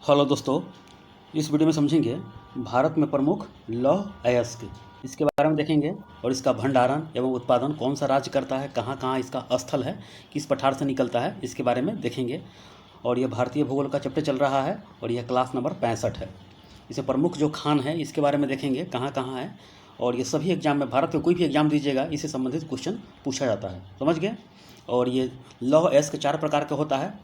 Hello दोस्तों, इस video में समझेंगे भारत में प्रमुख लौह अयस्क, इसके बारे में देखेंगे और इसका भंडारण एवं उत्पादन कौन सा राज्य करता है, कहाँ कहाँ इसका स्थल है, किस पठार से निकलता है, इसके बारे में देखेंगे। और यह भारतीय भूगोल का चैप्टर चल रहा है और यह क्लास नंबर 65 है। इसमें प्रमुख जो खान है इसके बारे में देखेंगे कहाँ कहाँ है। और ये सभी एग्जाम में, भारत के कोई भी एग्जाम दीजिएगा इससे संबंधित क्वेश्चन पूछा जाता है, समझ गए। और ये लौह अयस्क 4 प्रकार का होता है,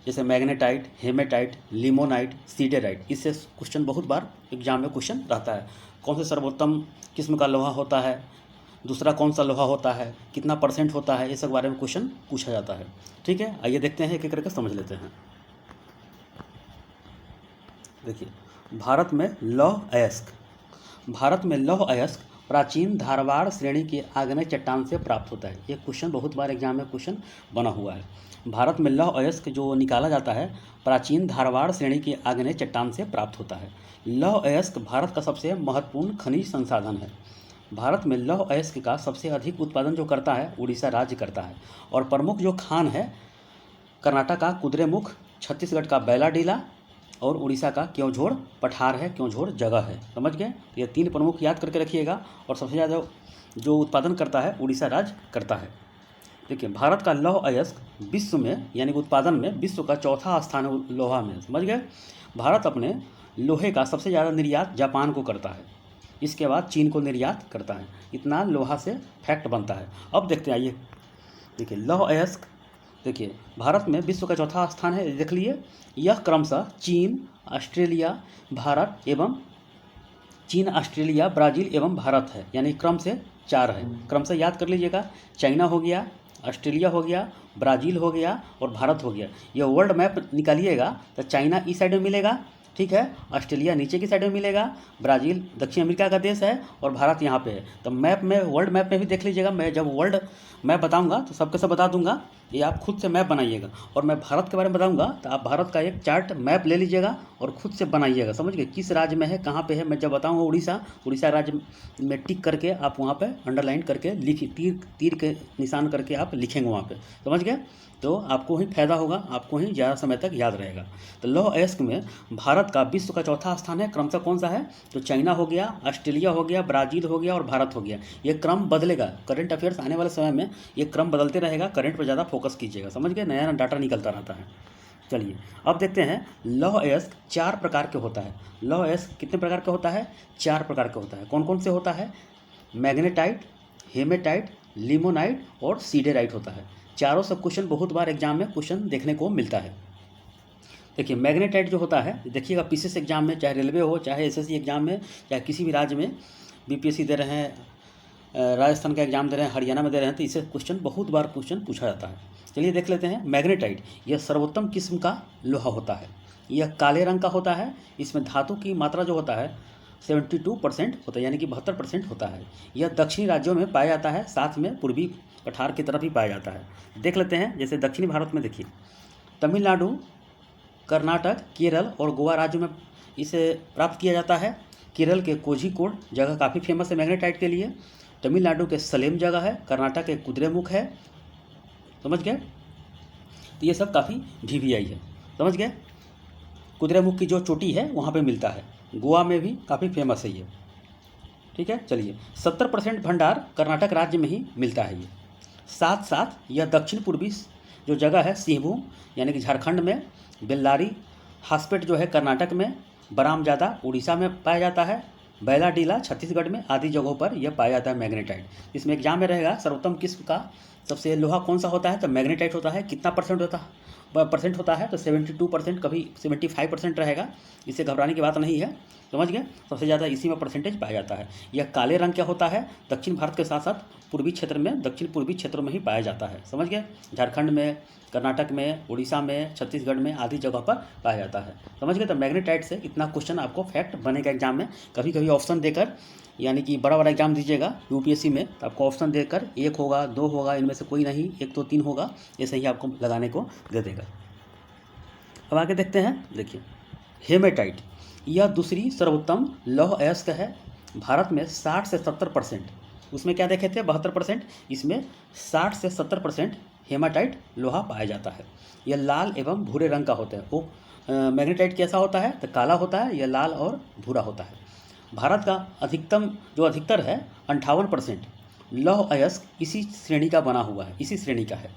जैसे मैग्नेटाइट, हेमेटाइट, लिमोनाइट, सीडेराइट। इससे क्वेश्चन बहुत बार एग्जाम में क्वेश्चन रहता है। कौन से सर्वोत्तम किस्म का लोहा होता है, दूसरा कौन सा लोहा होता है, कितना % होता है, ये सब बारे में क्वेश्चन पूछा जाता है। ठीक है, आइए देखते हैं, एक एक करके समझ लेते हैं। देखिए, भारत में लौह अयस्क। भारत में लौह अयस्क प्राचीन धारवाड़ श्रेणी की आग्नेय चट्टान से प्राप्त होता है। ये क्वेश्चन बहुत बार एग्जाम में क्वेश्चन बना हुआ है। भारत में लौह अयस्क जो निकाला जाता है प्राचीन धारवाड़ श्रेणी की आग्नेय चट्टान से प्राप्त होता है। लौह अयस्क भारत का सबसे महत्वपूर्ण खनिज संसाधन है। भारत में लौह अयस्क का सबसे अधिक उत्पादन जो करता है उड़ीसा राज्य करता है। और प्रमुख जो खान है कर्नाटक का कुद्रेमुख, छत्तीसगढ़ का बैलाडीला और उड़ीसा का क्योंझोड़ पठार है, क्योंझोड़ जगह है, समझ गए। ये 3 प्रमुख याद करके रखिएगा। और सबसे ज़्यादा जो उत्पादन करता है उड़ीसा राज्य करता है। देखिए, भारत का लौह अयस्क विश्व में यानी कि उत्पादन में विश्व का 4था स्थान है लोहा में, समझ गए। भारत अपने लोहे का सबसे ज़्यादा निर्यात जापान को करता है, इसके बाद चीन को निर्यात करता है। इतना लोहा से फैक्ट बनता है। अब देखते हैं, आइए देखिए लौह अयस्क। देखिए, भारत में विश्व का 4था स्थान है, देख लिए। यह क्रमशः चीन, ऑस्ट्रेलिया, भारत एवं चीन, ऑस्ट्रेलिया, ब्राज़ील एवं भारत है, यानी क्रम से 4 है। क्रमशः याद कर लीजिएगा। चाइना हो गया, ऑस्ट्रेलिया हो गया, ब्राज़ील हो गया और भारत हो गया। यह वर्ल्ड मैप निकालिएगा तो चाइना इस साइड में मिलेगा, ठीक है, ऑस्ट्रेलिया नीचे की साइड में मिलेगा, ब्राज़ील दक्षिण अमेरिका का देश है और भारत यहाँ पे है। तो मैप में, वर्ल्ड मैप में भी देख लीजिएगा। मैं जब वर्ल्ड मैप बताऊंगा तो सबके सब बता दूंगा, ये आप खुद से मैप बनाइएगा। और मैं भारत के बारे में बताऊंगा तो आप भारत का एक चार्ट मैप ले लीजिएगा और खुद से बनाइएगा, समझ गए। किस राज्य में है, कहाँ पे है। मैं जब बताऊंगा उड़ीसा राज्य में टिक करके आप वहाँ पे अंडरलाइन करके लिखिए, तीर के निशान करके आप लिखेंगे वहाँ पे, समझ गए। तो आपको ही फायदा होगा, आपको ही ज़्यादा समय तक याद रहेगा। तो लौह अयस्क में भारत का विश्व का 4था स्थान है। क्रमशः कौन सा है, तो चाइना हो गया, ऑस्ट्रेलिया हो गया, ब्राज़ील हो गया और भारत हो गया। ये क्रम बदलेगा, करंट अफेयर्स आने वाले समय में ये क्रम बदलते रहेगा। करंट पर ज़्यादा फोकस कीजिएगा, समझ गए, नया डाटा निकलता रहता है। चलिए अब देखते हैं, लौह अयस्क 4 प्रकार के होता है। लौह अयस्क कितने प्रकार का होता है, 4 प्रकार का होता है। कौन कौन से होता है, मैग्नेटाइट, हेमेटाइट, लिमोनाइट और सीडेराइट होता है। चारों सब क्वेश्चन बहुत बार एग्जाम में क्वेश्चन देखने को मिलता है। देखिए, मैग्नेटाइट जो होता है, देखिएगा पीसीएस एग्जाम में, चाहे रेलवे हो, चाहे एसएससी एग्जाम में, चाहे किसी भी राज्य में बीपीएससी दे रहे हैं, राजस्थान का एग्जाम दे रहे हैं, हरियाणा में दे रहे हैं, तो इससे क्वेश्चन बहुत बार क्वेश्चन पूछा जाता है। चलिए देख लेते हैं। मैग्नेटाइट यह सर्वोत्तम किस्म का लोहा होता है। यह काले रंग का होता है। इसमें धातु की मात्रा जो होता है 72% होता है, यानी कि 72% होता है। यह दक्षिणी राज्यों में पाया जाता है, साथ में पूर्वी पठार की तरफ भी पाया जाता है। देख लेते हैं, जैसे दक्षिणी भारत में देखिए, तमिलनाडु, कर्नाटक, केरल और गोवा राज्यों में इसे प्राप्त किया जाता है। केरल के कोझिकोड जगह काफ़ी फेमस है मैग्नेटाइट के लिए। तमिलनाडु के सलेम जगह है, कर्नाटक के कुद्रेमुख है, समझ गए। तो ये सब काफ़ी VVI है, समझ गए। कुद्रेमुख की जो चोटी है वहाँ पे मिलता है। गोवा में भी काफ़ी फेमस है ये, ठीक है। चलिए, 70% भंडार कर्नाटक राज्य में ही मिलता है ये। साथ साथ यह दक्षिण पूर्वी जो जगह है, सिंहभूम यानी कि झारखंड में, बेल्लारी, हासपेट जो है कर्नाटक में, बरामजादा उड़ीसा में पाया जाता है, बैलाडीला छत्तीसगढ़ में, आदि जगहों पर यह पाया जाता है मैग्नेटाइट। इसमें एग्जाम में रहेगा सर्वोत्तम किस्म का सबसे लोहा कौन सा होता है, तो मैग्नेटाइट होता है। कितना % होता है तो 72%, कभी 75% रहेगा। इससे घबराने की बात नहीं है, समझ गए। सबसे ज़्यादा इसी में % पाया जाता है। यह काले रंग क्या होता है, दक्षिण भारत के साथ साथ पूर्वी क्षेत्र में, दक्षिण पूर्वी क्षेत्रों में ही पाया जाता है, समझ गए। झारखंड में, कर्नाटक में, उड़ीसा में, छत्तीसगढ़ में, आदि जगह पर पाया जाता है, समझ गए। तो मैग्नेटाइट से इतना क्वेश्चन आपको फैक्ट बनेगा एग्जाम में। कभी कभी ऑप्शन देकर, यानी कि बड़ा बड़ा एग्जाम दीजिएगा यूपीएससी में, तो आपको ऑप्शन देकर 1 होगा, 2 होगा, इनमें से कोई नहीं, 1 तो 3 होगा, ऐसे ही आपको लगाने को दे देगा। अब आगे देखते हैं। देखिए, हेमेटाइट यह दूसरी सर्वोत्तम लौह अयस्क है। भारत में 60 से 70%, उसमें क्या देखे थे 72%, इसमें 60 से 70% हेमाटाइट लोहा पाया जाता है। यह लाल एवं भूरे रंग का होता है। वो मैग्नेटाइट कैसा होता है? तो काला होता है या लाल और भूरा होता है। भारत का अधिकतर है 58% लौह अयस्क इसी श्रेणी का बना हुआ है, इसी श्रेणी का है।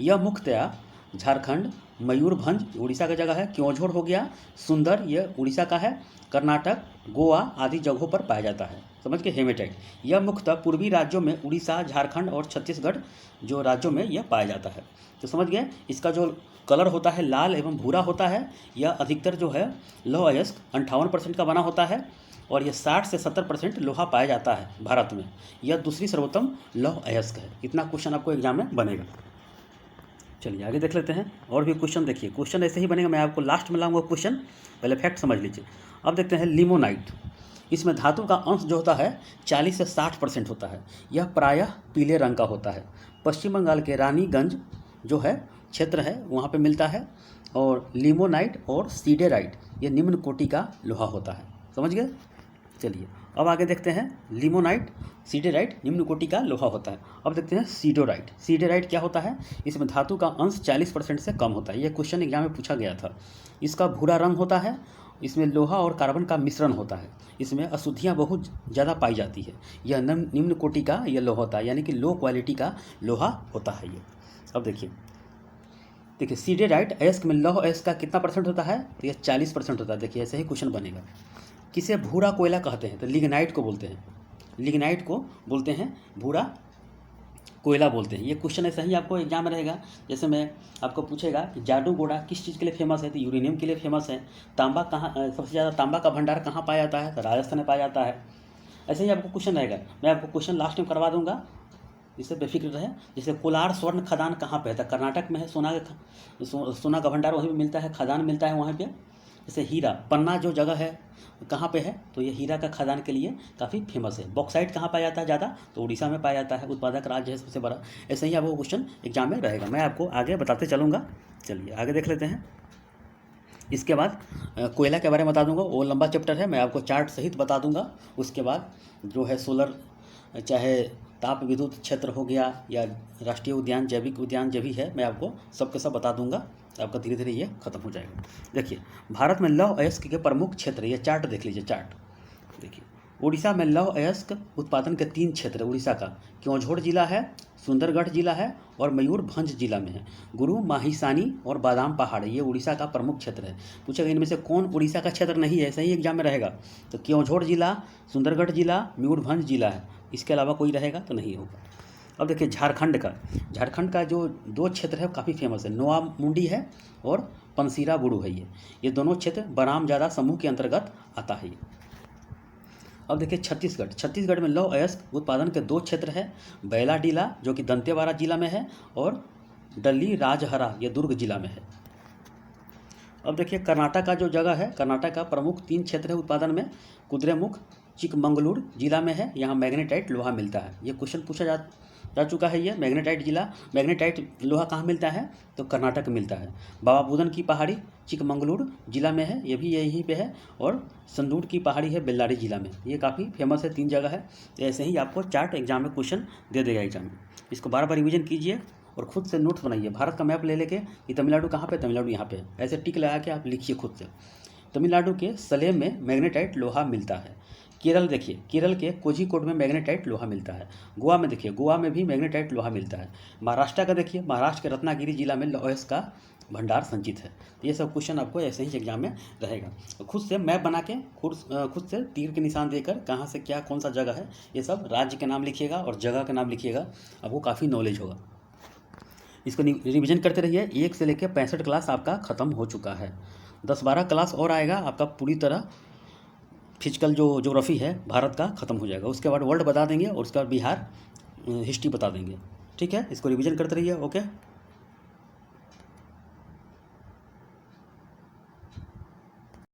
यह मुख्यतया झारखंड, मयूरभंज उड़ीसा का जगह है, क्योंझोर हो गया, सुंदर ये उड़ीसा का है, कर्नाटक, गोवा आदि जगहों पर पाया जाता है। समझ के हेमेटाइट यह मुख्यतः पूर्वी राज्यों में उड़ीसा, झारखंड और छत्तीसगढ़ जो राज्यों में यह पाया जाता है। तो समझ गए, इसका जो कलर होता है लाल एवं भूरा होता है। यह अधिकतर जो है लौह अयस्क 58% का बना होता है और यह 60 से 70% लोहा पाया जाता है भारत में। यह दूसरी सर्वोत्तम लौह अयस्क है। इतना क्वेश्चन आपको एग्जाम में बनेगा। चलिए आगे देख लेते हैं और भी क्वेश्चन। देखिए क्वेश्चन ऐसे ही बनेगा, मैं आपको लास्ट में लाऊंगा क्वेश्चन, पहले फैक्ट समझ लीजिए। अब देखते हैं लिमोनाइट। इसमें धातु का अंश जो होता है 40 से 60% होता है। यह प्रायः पीले रंग का होता है। पश्चिम बंगाल के रानीगंज जो है क्षेत्र है वहाँ पे मिलता है। और लिमोनाइट और सीडेराइट ये निम्न कोटि का लोहा होता है। समझ गए। चलिए अब आगे देखते हैं। लिमोनाइट, सीडेराइट निम्न कोटि का लोहा होता है। अब देखते हैं सीडोराइट। सीडेराइट क्या होता है? इसमें धातु का अंश 40% से कम होता है। यह क्वेश्चन एग्जाम में पूछा गया था। इसका भूरा रंग होता है। इसमें लोहा और कार्बन का मिश्रण होता है। इसमें अशुद्धियाँ बहुत ज़्यादा पाई जाती है। यह निम्न कोटि का यह लोहा होता है, यानी कि लो क्वालिटी का लोहा होता है ये। अब देखिए सीडेराइट अयस्क में लौह अयस्क का कितना परसेंट होता है? तो यह 40% होता है। देखिए ऐसे ही क्वेश्चन बनेगा। किसे भूरा कोयला कहते हैं? तो लिग्नाइट को बोलते हैं। लिग्नाइट को बोलते हैं भूरा कोयला बोलते हैं। ये क्वेश्चन ऐसा ही आपको एग्जाम में रहेगा। जैसे मैं आपको पूछेगा कि जादू गोड़ा किस चीज़ के लिए फेमस है? तो यूरेनियम के लिए फेमस है। तांबा कहाँ, सबसे ज़्यादा तांबा का भंडार कहाँ पाया जाता है? तो राजस्थान में पाया जाता है। ऐसे ही आपको क्वेश्चन रहेगा। मैं आपको क्वेश्चन लास्ट में करवा दूंगा, जिससे बेफिक्र रहे। जैसे कोलार स्वर्ण खदान कहाँ पे है? तो कर्नाटक में है। सोना का भंडार वहीं पर मिलता है, खदान मिलता है वहाँ पे। जैसे हीरा, पन्ना जो जगह है कहाँ पे है? तो ये हीरा का खदान के लिए काफ़ी फेमस है। बॉक्साइट कहाँ पाया जाता है ज़्यादा? तो उड़ीसा में पाया जाता है, उत्पादक राज्य है सबसे बड़ा। ऐसे ही आपको क्वेश्चन एग्जाम में रहेगा, मैं आपको आगे बताते चलूँगा। चलिए आगे देख लेते हैं। इसके बाद कोयला के बारे में बता दूंगा, वो लंबा चैप्टर है, मैं आपको चार्ट सहित बता दूंगा। उसके बाद जो है सोलर, चाहे ताप विद्युत क्षेत्र हो गया या राष्ट्रीय उद्यान, जैविक उद्यान जो भी है, मैं आपको सब के सब बता दूंगा। आपका धीरे धीरे ये खत्म हो जाएगा। देखिए भारत में लौह अयस्क के प्रमुख क्षेत्र, ये चार्ट देख लीजिए। चार्ट देखिए, उड़ीसा में लौह अयस्क उत्पादन के 3 क्षेत्र उड़ीसा का क्योंझोर जिला है, सुंदरगढ़ जिला है और मयूरभंज जिला में है। गुरु माहिसानी और बादाम पहाड़ ये उड़ीसा का प्रमुख क्षेत्र है। पूछेगा इनमें से कौन उड़ीसा का क्षेत्र नहीं है? ऐसा ही एग्जाम में रहेगा। तो क्योंझोर जिला, सुंदरगढ़ जिला, मयूरभंज जिला है, इसके अलावा कोई रहेगा तो नहीं होगा। अब देखिए झारखंड का जो 2 क्षेत्र है काफ़ी फेमस है। नोआ मुंडी है और पंसीरा बुड़ू है। ये दोनों क्षेत्र बराम ज़्यादा समूह के अंतर्गत आता है। अब देखिए छत्तीसगढ़ में लौह अयस्क उत्पादन के 2 क्षेत्र है। बैलाडीला जो कि दंतेवाड़ा जिला में है और डल्ली राजहरा ये दुर्ग जिला में है। अब देखिए कर्नाटक का जो जगह है, कर्नाटक का प्रमुख 3 क्षेत्र है उत्पादन में। कुद्रेमुख चिकमंगलूर जिला में है, यहाँ मैग्नेटाइट लोहा मिलता है। ये क्वेश्चन पूछा जा चुका है। ये मैग्नेटाइट लोहा कहाँ मिलता है? तो कर्नाटक में मिलता है। बाबा बुदन की पहाड़ी चिकमंगलूर जिला में है, ये भी यहीं पे है। और संदूर की पहाड़ी है बेल्लारी जिला में। ये काफ़ी फेमस है, 3 जगह है। तो ऐसे ही आपको चार्ट एग्जाम में क्वेश्चन दे देगा एग्जाम में। इसको बार रिविजन कीजिए और खुद से नोट्स बनाइए। भारत का मैप ले लेके कि तमिलनाडु कहाँ पे, तमिलनाडु यहाँ पे, ऐसे टिक लगा के आप लिखिए खुद से। तमिलनाडु के सलेम में मैग्नेटाइट लोहा मिलता है। केरल देखिए, केरल के कोझिकोड में मैग्नेटाइट लोहा मिलता है। गोवा में देखिए, गोवा में भी मैग्नेटाइट लोहा मिलता है। महाराष्ट्र का देखिए, महाराष्ट्र के रत्नागिरी जिला में लौह अयस्क का भंडार संचित है। ये सब क्वेश्चन आपको ऐसे ही एग्जाम में रहेगा। तो खुद से मैप बना के खुद से तीर के निशान देकर कहाँ से क्या कौन सा जगह है, ये सब राज्य के नाम लिखिएगा और जगह के नाम लिखिएगा, आपको काफ़ी नॉलेज होगा। इसको रिवीजन करते रहिए। 1 से लेकर 65 क्लास आपका ख़त्म हो चुका है। 10-12 क्लास और आएगा आपका, पूरी तरह फिजिकल जो ज्योग्राफी है भारत का ख़त्म हो जाएगा। उसके बाद वर्ल्ड बता देंगे और उसके बाद बिहार हिस्ट्री बता देंगे। ठीक है, इसको रिवीजन करते रहिए। ओके।